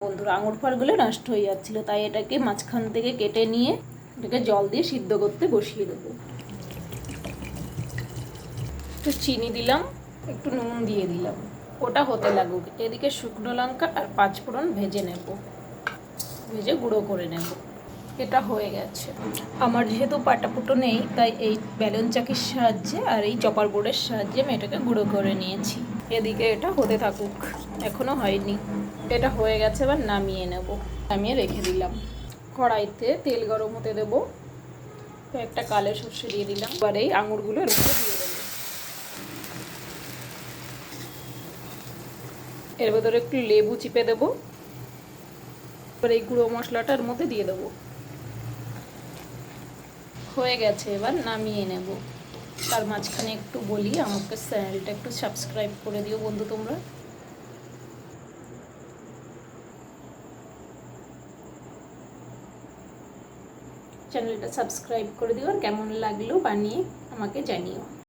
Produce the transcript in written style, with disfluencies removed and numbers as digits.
বন্ধুরা, আঙুর ফাড়গুলো নষ্ট হয়ে যাচ্ছিল, তাই এটাকে মাঝখান থেকে কেটে নিয়ে এটাকে জল দিয়ে সিদ্ধ করতে বসিয়ে দেবো। একটু চিনি দিলাম, একটু নুন দিয়ে দিলাম, ওটা হতে লাগুক। এদিকে শুকনো লঙ্কা আর পাঁচফোড়ন ভেজে নেব, ভেজে গুঁড়ো করে নেব। এটা হয়ে গেছে। আমার যেহেতু পাটাপুটো নেই, তাই এই বেলুন চাকির সাহায্যে আর এই চপার বোর্ডের সাহায্যে আমি এটাকে গুঁড়ো করে নিয়েছি। এদিকে এটা হতে থাকুক, এখনো হয়নি। এটা হয়ে গেছে, এবার নামিয়ে নেব। নামিয়ে রেখে দিলাম। কড়াইতে তেল গরম হতে দেবো, একটা কালো সর্ষে দিয়ে দিলাম। এবার এই আঙুরগুলো এর মধ্যে দিয়ে দেবো। এর ভেতরে একটু লেবু চিপে দেবো। এবার এই গুঁড়ো মশলাটা এর মধ্যে দিয়ে দেবো। হয়ে গেছে, এবার নামিয়ে নেব। তার মাঝখানে একটু বলি, আমাকে চ্যানেলটা একটু সাবস্ক্রাইব করে দিও বন্ধু তোমরা। চ্যানেলটা সাবস্ক্রাইব করে দিও, আর কেমন লাগলো বানিয়ে আমাকে জানিও।